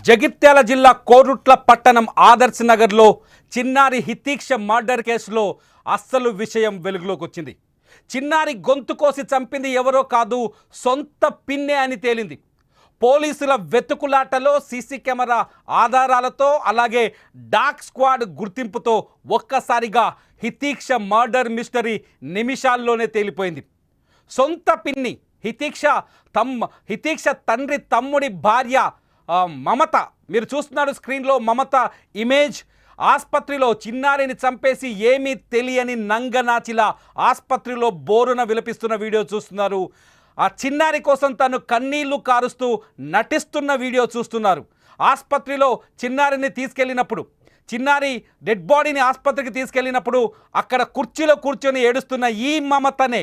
జగిత్యాల జిల్లా కోరుట్ల పట్టణం ఆదర్శ్ నగర్లో చిన్నారి హితీక్ష మర్డర్ కేసులో అస్సలు విషయం వెలుగులోకి వచ్చింది. చిన్నారి గొంతు కోసి చంపింది ఎవరో కాదు, సొంత పిన్నే అని తేలింది. పోలీసుల వెతుకులాటలో సీసీ కెమెరా ఆధారాలతో అలాగే డాగ్ స్క్వాడ్ గుర్తింపుతో ఒక్కసారిగా హితీక్ష మర్డర్ మిస్టరీ నిమిషాల్లోనే తేలిపోయింది. సొంత పిన్ని హితీక్ష తండ్రి తమ్ముడి భార్య మమత, మీరు చూస్తున్నారు స్క్రీన్లో మమత ఇమేజ్. ఆసుపత్రిలో చిన్నారిని చంపేసి ఏమీ తెలియని నంగనాచిలా ఆసుపత్రిలో బోరున విలపిస్తున్న వీడియో చూస్తున్నారు. ఆ చిన్నారి కోసం తను కన్నీళ్లు కారుస్తూ నటిస్తున్న వీడియో చూస్తున్నారు. ఆసుపత్రిలో చిన్నారిని తీసుకెళ్ళినప్పుడు, చిన్నారి డెడ్ బాడీని ఆసుపత్రికి తీసుకెళ్ళినప్పుడు అక్కడ కుర్చీలో కూర్చొని ఏడుస్తున్న ఈ మమతనే,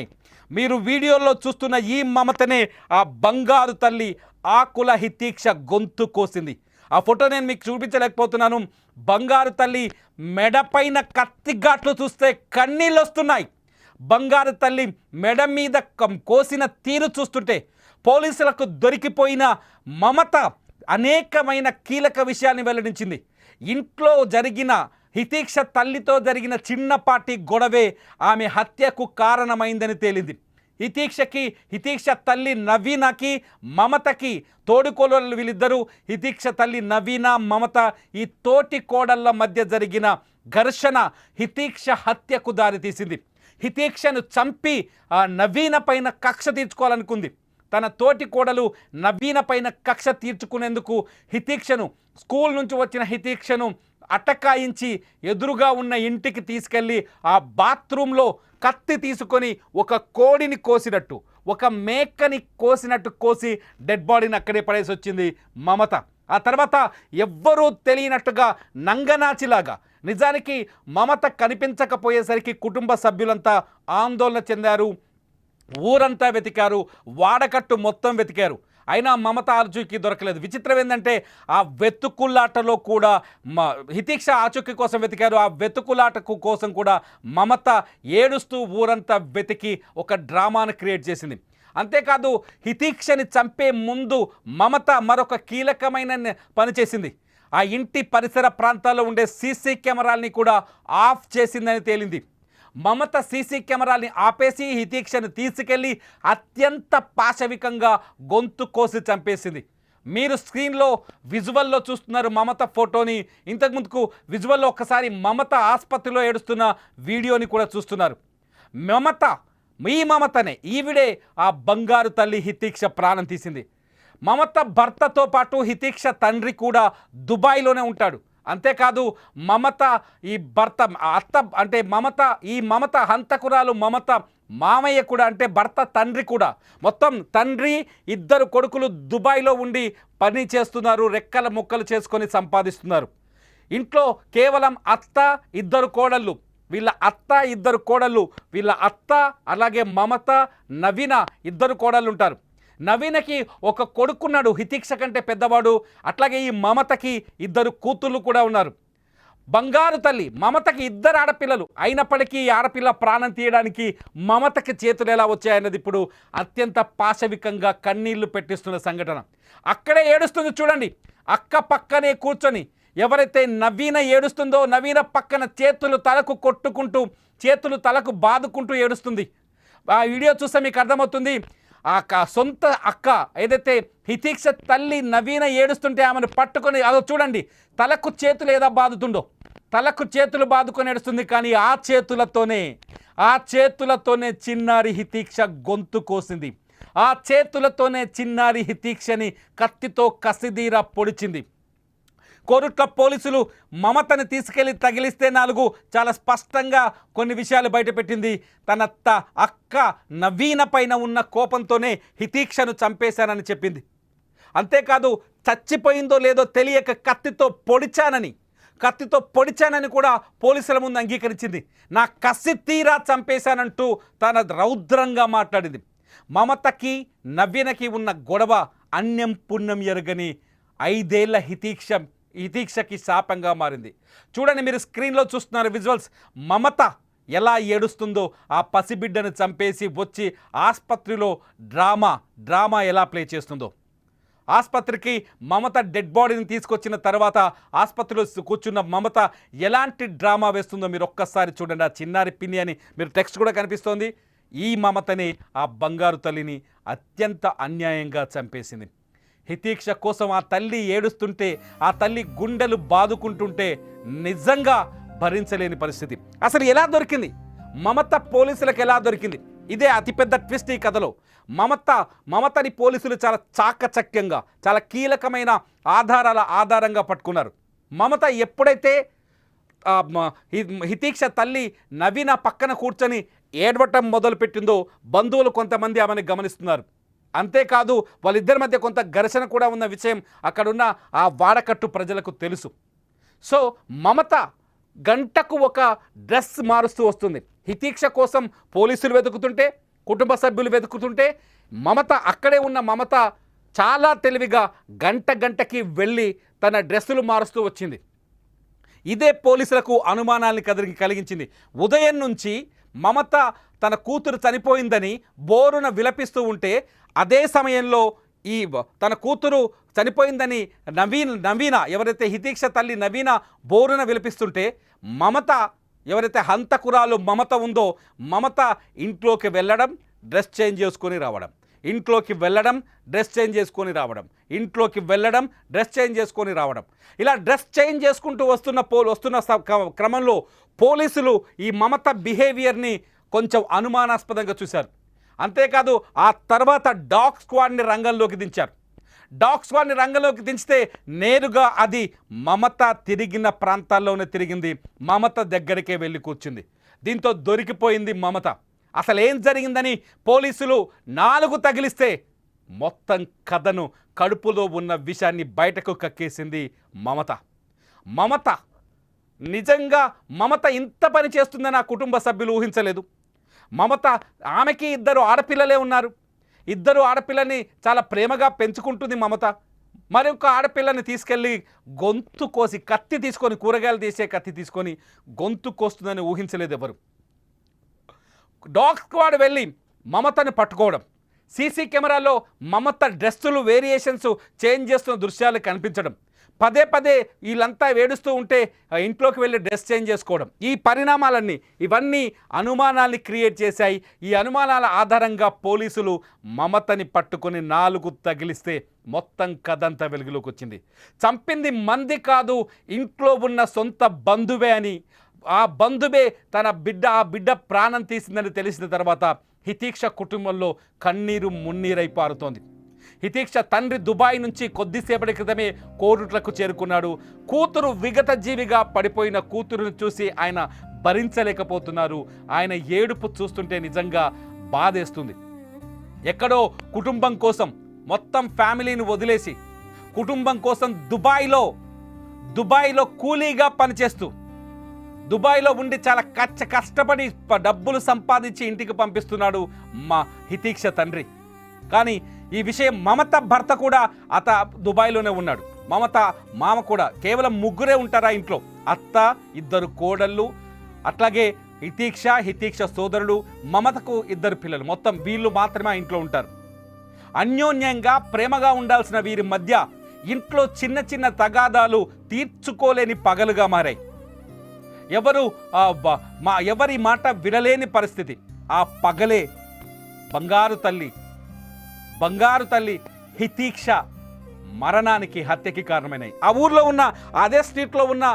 మీరు వీడియోలో చూస్తున్న ఈ మమతనే ఆ బంగారు తల్లి ఆకుల హితీక్ష గొంతు కోసింది. ఆ ఫోటో నేను మీకు చూపించలేకపోతున్నాను. బంగారు తల్లి మెడపైన కత్తిఘాట్లు చూస్తే కన్నీళ్ళు వస్తున్నాయి. బంగారు తల్లి మెడ మీద కోసిన తీరు చూస్తుంటే పోలీసులకు దొరికిపోయిన మమత అనేకమైన కీలక విషయాన్ని వెల్లడించింది. ఇంట్లో జరిగిన హితీక్ష తల్లితో జరిగిన చిన్నపాటి గొడవే ఆమె హత్యకు కారణమైందని తేలింది. హితీక్ష తల్లి నవీనకి మమతకి తోడుకోడళ్ళు వీళ్ళిద్దరూ. హితీక్ష తల్లి నవీన మమత ఈ తోటి కోడళ్ళ మధ్య జరిగిన ఘర్షణ హితీక్ష హత్యకు దారితీసింది. హితీక్షను చంపి నవీన పైన కక్ష తీర్చుకోవాలనుకుంది. తన తోటి కోడలు నవీన పైన కక్ష తీర్చుకునేందుకు హితీక్షను, స్కూల్ నుంచి వచ్చిన హితీక్షను అటకాయించి ఎదురుగా ఉన్న ఇంటికి తీసుకెళ్ళి ఆ బాత్రూంలో కత్తి తీసుకొని ఒక కోడిని కోసినట్టు, ఒక మేకని కోసినట్టు కోసి డెడ్ బాడీని అక్కడే పడేసి వచ్చింది మమత. ఆ తర్వాత ఎవ్వరూ తెలియనట్టుగా నంగనాచిలాగా, నిజానికి మమత కనిపించకపోయేసరికి కుటుంబ సభ్యులంతా ఆందోళన చెందారు. ఊరంతా వెతికారు, వాడకట్టు మొత్తం వెతికారు. అయినా మమత ఆచూకీ దొరకలేదు. విచిత్రం ఏంటంటే ఆ వెతుకులాటలో కూడా హితీక్ష ఆచూకీ కోసం వెతికారు. ఆ వెతుకులాటకు కోసం కూడా మమత ఏడుస్తూ ఊరంతా వెతికి ఒక డ్రామాను క్రియేట్ చేసింది. అంతేకాదు హితీక్షని చంపే ముందు మమత మరొక కీలకమైన పని చేసింది. ఆ ఇంటి పరిసర ప్రాంతాల్లో ఉండే సీసీ కెమెరాల్ని కూడా ఆఫ్ చేసిందని తేలింది. మమత సీసీ కెమెరాల్ని ఆపేసి హితీక్షను తీసుకెళ్ళి అత్యంత పాశవికంగా గొంతు కోసి చంపేసింది. మీరు స్క్రీన్లో విజువల్లో చూస్తున్నారు మమత ఫోటోని. ఇంతకుముందుకు విజువల్లో ఒక్కసారి మమత ఆసుపత్రిలో ఏడుస్తున్న వీడియోని కూడా చూస్తున్నారు. ఈ మమతనే, ఈవిడే ఆ బంగారు తల్లి హితీక్ష ప్రాణం తీసింది. మమత భర్తతో పాటు హితీక్ష తండ్రి కూడా దుబాయ్లోనే ఉంటాడు. అంతేకాదు మమత ఈ భర్త అత్త అంటే మమత హంతకురాలు మమత మామయ్య కూడా, అంటే భర్త తండ్రి కూడా, మొత్తం తండ్రి ఇద్దరు కొడుకులు దుబాయ్లో ఉండి పని చేస్తున్నారు, రెక్కల ముక్కలు చేసుకొని సంపాదిస్తున్నారు. ఇంట్లో కేవలం అత్త ఇద్దరు కోడళ్ళు, వీళ్ళ అత్త అలాగే మమత నవీన ఇద్దరు కోడళ్ళు ఉంటారు. నవీనకి ఒక కొడుకున్నాడు, హితీక్ష కంటే పెద్దవాడు. అట్లాగే ఈ మమతకి ఇద్దరు కూతుళ్ళు కూడా ఉన్నారు. బంగారు తల్లి మమతకి ఇద్దరు ఆడపిల్లలు అయినప్పటికీ ఈ ఆడపిల్ల ప్రాణం తీయడానికి మమతకి చేతులు ఎలా వచ్చాయన్నది ఇప్పుడు అత్యంత పాశవికంగా కన్నీళ్లు పెట్టిస్తున్న సంఘటన. అక్కడే ఏడుస్తుంది చూడండి, అక్క పక్కనే కూర్చొని. ఎవరైతే నవీన ఏడుస్తుందో నవీన పక్కన చేతులు తలకు కొట్టుకుంటూ, చేతులు తలకు బాదుకుంటూ ఏడుస్తుంది. ఆ వీడియో చూస్తే మీకు అర్థమవుతుంది. ఆ సొంత అక్క ఏదైతే హితీక్ష తల్లి నవీన ఏడుస్తుంటే ఆమెను పట్టుకొని, అదో చూడండి, తలకు చేతులు ఏదో బాదుతుండో, తలకు చేతులు బాదుకొని ఏడుస్తుంది. కానీ ఆ చేతులతోనే చిన్నారి హితీక్ష గొంతు కోసింది. ఆ చేతులతోనే చిన్నారి హితీక్షని కత్తితో కసిదీరా పొడిచింది. కోరుట్ల పోలీసులు మమతను తీసుకెళ్లి తగిలిస్తే చాలా స్పష్టంగా కొన్ని విషయాలు బయటపెట్టింది. తన అక్క నవీన పైన ఉన్న కోపంతోనే హితీక్షను చంపేశానని చెప్పింది. అంతేకాదు చచ్చిపోయిందో లేదో తెలియక కత్తితో పొడిచానని కూడా పోలీసుల ముందు అంగీకరించింది. నా కసి తీరా చంపేశానంటూ తన రౌద్రంగా మాట్లాడింది. మమతకి నవీనకి ఉన్న గొడవ అన్యం పుణ్యం ఎరగని 5 ఏళ్ల హితీక్షకి శాపంగా మారింది. చూడండి, మీరు స్క్రీన్లో చూస్తున్నారు విజువల్స్. మమత ఎలా ఏడుస్తుందో, ఆ పసిబిడ్డను చంపేసి వచ్చి ఆసుపత్రిలో డ్రామా ఎలా ప్లే చేస్తుందో. ఆసుపత్రికి మమత డెడ్ బాడీని తీసుకొచ్చిన తర్వాత ఆసుపత్రిలో కూర్చున్న మమత ఎలాంటి డ్రామా వేస్తుందో మీరు ఒక్కసారి చూడండి. ఆ చిన్నారి పిన్ని అని మీరు టెక్స్ట్ కూడా కనిపిస్తోంది. ఈ మమతని ఆ బంగారు తల్లిని అత్యంత అన్యాయంగా చంపేసింది. హితీక్ష కోసం ఆ తల్లి ఏడుస్తుంటే, ఆ తల్లి గుండెలు బాదుకుంటుంటే నిజంగా భరించలేని పరిస్థితి. అసలు ఎలా దొరికింది మమత? పోలీసులకు ఎలా దొరికింది? ఇదే అతిపెద్ద ట్విస్ట్ ఈ కథలో. మమతని పోలీసులు చాలా చాకచక్యంగా, చాలా కీలకమైన ఆధారంగా పట్టుకున్నారు. మమత ఎప్పుడైతే హితీక్ష తల్లి నవీన పక్కన కూర్చొని ఏడవటం మొదలుపెట్టిందో బంధువులు కొంతమంది ఆమెను గమనిస్తున్నారు. అంతేకాదు వాళ్ళిద్దరి మధ్య కొంత ఘర్షణ కూడా ఉన్న విషయం అక్కడున్న ఆ వాడకట్టు ప్రజలకు తెలుసు. సో మమత గంటకు ఒక డ్రెస్ మారుస్తూ వస్తుంది. హితీక్ష కోసం పోలీసులు వెతుకుతుంటే, కుటుంబ సభ్యులు వెతుకుతుంటే, మమత అక్కడే ఉన్న మమత చాలా తెలివిగా గంటకి వెళ్ళి తన డ్రెస్సులు మారుస్తూ వచ్చింది. ఇదే పోలీసులకు అనుమానాన్ని కలిగించింది. ఉదయం నుంచి మమత తన కూతురు చనిపోయిందని బోరున విలపిస్తూ ఉంటే, అదే సమయంలో తన కూతురు చనిపోయిందని నవీన ఎవరైతే హితీక్ష తల్లి నవీన బోరున విలపిస్తుంటే, మమత ఎవరైతే హంతకురాలు మమత ఉందో మమత ఇంట్లోకి వెళ్ళడం, డ్రెస్ చేంజ్ చేసుకొని రావడం, ఇంట్లోకి వెళ్ళడం, డ్రెస్ చేంజ్ చేసుకొని రావడం, ఇంట్లోకి వెళ్ళడం, డ్రెస్ చేంజ్ చేసుకొని రావడం, ఇలా డ్రెస్ చేంజ్ చేసుకుంటూ వస్తున్న క్రమంలో పోలీసులు ఈ మమత బిహేవియర్ని కొంచెం అనుమానాస్పదంగా చూశారు. అంతేకాదు ఆ తర్వాత డాగ్ స్క్వాడ్ని రంగంలోకి దించారు. డాగ్ స్క్వాడ్ని రంగంలోకి దించితే నేరుగా అది మమత తిరిగిన ప్రాంతాల్లోనే తిరిగింది. మమత దగ్గరికే వెళ్ళి కూర్చుంది. దీంతో దొరికిపోయింది మమత. అసలు ఏం జరిగిందని పోలీసులు 4 తగిలిస్తే మొత్తం కథను, కడుపులో ఉన్న విషయాన్ని బయటకు కక్కేసింది మమత. నిజంగా మమత ఇంత పని చేస్తుందని ఆ కుటుంబ సభ్యులు ఊహించలేదు. ఆమెకి 2 ఆడపిల్లలే ఉన్నారు. 2 ఆడపిల్లని చాలా ప్రేమగా పెంచుకుంటుంది మమత. మరొక ఆడపిల్లని తీసుకెళ్ళి గొంతు కోసి, కత్తి తీసుకొని, కూరగాయలు తీసే కత్తి తీసుకొని గొంతు కోస్తుందని ఊహించలేదు ఎవరు. డాగ్ స్క్వాడ్ వెళ్ళి మమతను పట్టుకోవడం, సీసీ కెమెరాలో మమత డ్రెస్సులు వేరియేషన్స్ చేంజ్ చేస్తున్న దృశ్యాలు కనిపించడం, పదే వీళ్ళంతా వేడుస్తూ ఉంటే ఇంట్లోకి వెళ్ళి డ్రెస్ చేంజ్ చేసుకోవడం, ఈ పరిణామాలన్నీ ఇవన్నీ అనుమానాల్ని క్రియేట్ చేశాయి. ఈ అనుమానాల ఆధారంగా పోలీసులు మమతని పట్టుకొని 4 తగిలిస్తే మొత్తం కథంతా వెలుగులోకి వచ్చింది. చంపింది మంది కాదు, ఇంట్లో ఉన్న సొంత బంధువే అని, ఆ బంధువే ఆ బిడ్డ ప్రాణం తీసిందని తెలిసిన తర్వాత హితీక్ష కుటుంబంలో కన్నీరు మున్నీరై పారుతోంది. హితీక్ష తండ్రి దుబాయ్ నుంచి కొద్దిసేపటి క్రితమే కోరుట్లకు చేరుకున్నాడు. కూతురు విగత జీవిగా పడిపోయిన కూతురును చూసి ఆయన భరించలేకపోతున్నారు. ఆయన ఏడుపు చూస్తుంటే నిజంగా బాధేస్తుంది. ఎక్కడో కుటుంబం కోసం మొత్తం ఫ్యామిలీని వదిలేసి కుటుంబం కోసం దుబాయ్లో కూలీగా పనిచేస్తూ, దుబాయ్లో ఉండి చాలా కష్టపడి డబ్బులు సంపాదించి ఇంటికి పంపిస్తున్నాడు మా హితీక్ష తండ్రి. కానీ ఈ విషయం మమత భర్త కూడా దుబాయ్లోనే ఉన్నాడు. మమత మామ కూడా. కేవలం 3 ఉంటారా ఇంట్లో, అత్త, 2 కోడళ్ళు, అట్లాగే హితీక్ష సోదరుడు, మమతకు 2 పిల్లలు, మొత్తం వీళ్ళు మాత్రమే ఇంట్లో ఉంటారు. అన్యోన్యంగా ప్రేమగా ఉండాల్సిన వీరి మధ్య ఇంట్లో చిన్న తగాదాలు తీర్చుకోలేని పగలుగా మారాయి. ఎవరి మాట వినలేని పరిస్థితి. ఆ పగలే బంగారు తల్లి హితీక్ష మరణానికి, హత్యకి కారణమైనాయి. ఆ ఊర్లో ఉన్న, అదే స్ట్రీట్లో ఉన్న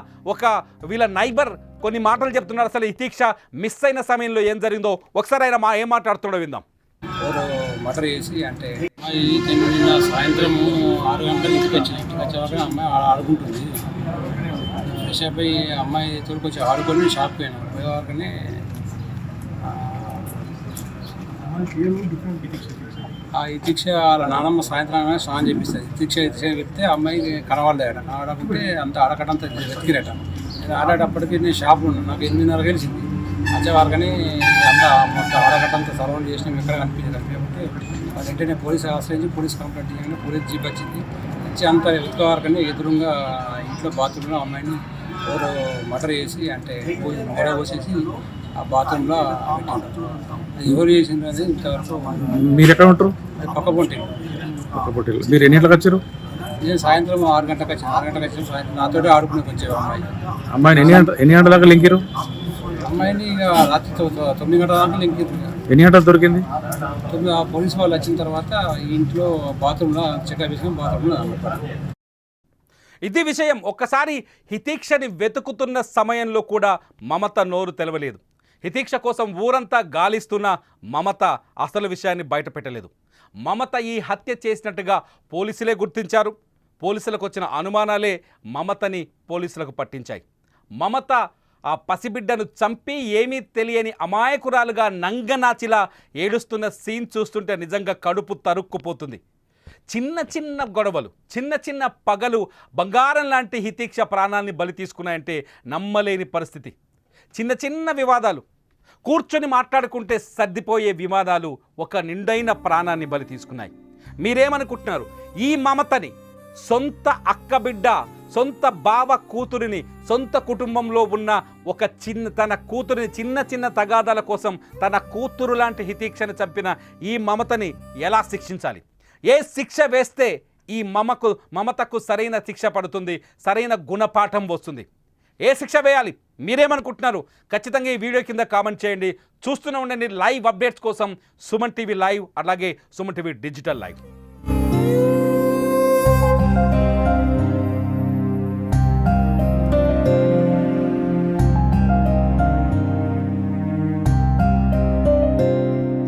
వీళ్ళ నైబర్ కొన్ని మాటలు చెప్తున్నారు. అసలు హితీక్ష మిస్ అయిన సమయంలో ఏం జరిగిందో ఒకసారి ఆయన ఏం మాట్లాడుతుండో విందాం. మర్డర్ చేసి అంటే నిన్న సాయంత్రం 6 గంటల ఇంటికి వచ్చాక అమ్మాయి ఆడుకుంటుంది. ఫ్రెష్ అయిపోయి అమ్మాయి తోడుకొచ్చి ఆడుకొని షాప్ పోయేవారికనే ఆ హితీక్ష వాళ్ళ నాన్నమ్మ సాయంత్రం స్నానం చేపిస్తుంది. హితీక్ష చెప్తే అమ్మాయి కనవాడలేట. ఆడకుంటే అంత ఆడకటంతా వెతికిరట. నేను ఆడేటప్పటికి నేను షాప్లో ఉన్నాను. నాకు 8:30 కలిసింది. వచ్చేవారికని అంతా మొత్తం ఆడకట్టంతా సరౌండ్ చేసినాం. ఎక్కడ కనిపించలేదు. కాబట్టి వెంటనే పోలీసు ఆశ్రయించి పోలీస్ కంప్లైంట్ చేయగానే పోలీస్ జీప్ వచ్చింది. వచ్చి అంతా వెతుకోవారికని ఎదురుగా ఇంట్లో బాత్రూంలో అమ్మాయిని ఎవరో మర్డర్ చేసి అంటే మెడ పోసేసి ఆ బాత్రూంలో పెట్టారు. అది ఎవరు చేసిండ్రు అనేది ఇంతవరకు. మీరు ఎక్కడ ఉంటారు? అది పక్క పొంటి ఒక్క పొట్టేలు. మీరు ఎన్ని గంటలకు వచ్చారు? నేను సాయంత్రం 6 గంటలకు వచ్చాను. 6 గంటలకు వచ్చాను. సాయంత్రం నాతోటి ఆడుకునేకి వచ్చేవి అమ్మాయి. అమ్మాయిని ఎన్ని గంటల దాకా లింకిరు? అమ్మాయిని ఇక రాత్రి 9 గంటల దాకా లింక్ ఎన్ని గంటలు దొరికింది? పోలీసు వాళ్ళు వచ్చిన తర్వాత ఈ ఇంట్లో బాత్రూంలో చెకప్ చేసుకుని బాత్రూంలో ఇది విషయం. ఒక్కసారి హితీక్షని వెతుకుతున్న సమయంలో కూడా మమత నోరు తెలవలేదు. హితీక్ష కోసం ఊరంతా గాలిస్తున్న మమత అసలు విషయాన్ని బయటపెట్టలేదు. మమత ఈ హత్య చేసినట్టుగా పోలీసులే గుర్తించారు. పోలీసులకు వచ్చిన అనుమానాలే మమతని పోలీసులకు పట్టించాయి. మమత ఆ పసిబిడ్డను చంపి ఏమీ తెలియని అమాయకురాలుగా నంగనాచిలా ఏడుస్తున్న సీన్ చూస్తుంటే నిజంగా కడుపు తరుక్కుపోతుంది. చిన్న చిన్న గొడవలు, చిన్న చిన్న పగలు బంగారం లాంటి హితీక్ష ప్రాణాన్ని బలి తీసుకున్నాయంటే నమ్మలేని పరిస్థితి. చిన్న చిన్న వివాదాలు, కూర్చొని మాట్లాడుకుంటే సర్దిపోయే వివాదాలు ఒక నిండైన ప్రాణాన్ని బలి తీసుకున్నాయి. మీరేమనుకుంటున్నారు? ఈ మమతని సొంత అక్కబిడ్డ, సొంత బావ కూతురిని, సొంత కుటుంబంలో ఉన్న ఒక తన కూతురిని చిన్న చిన్న తగాదాల కోసం తన కూతురు లాంటి హితీక్షను చంపిన ఈ మమతని ఎలా శిక్షించాలి? ఏ శిక్ష వేస్తే ఈ మమతకు సరైన శిక్ష పడుతుంది, సరైన గుణపాఠం వస్తుంది? ఏ శిక్ష వేయాలి? మీరేమనుకుంటున్నారు? ఖచ్చితంగా ఈ వీడియో కింద కామెంట్ చేయండి. చూస్తూనే ఉండండి లైవ్ అప్డేట్స్ కోసం సుమన్ టీవీ లైవ్, అలాగే సుమన్ టీవీ డిజిటల్ లైవ్.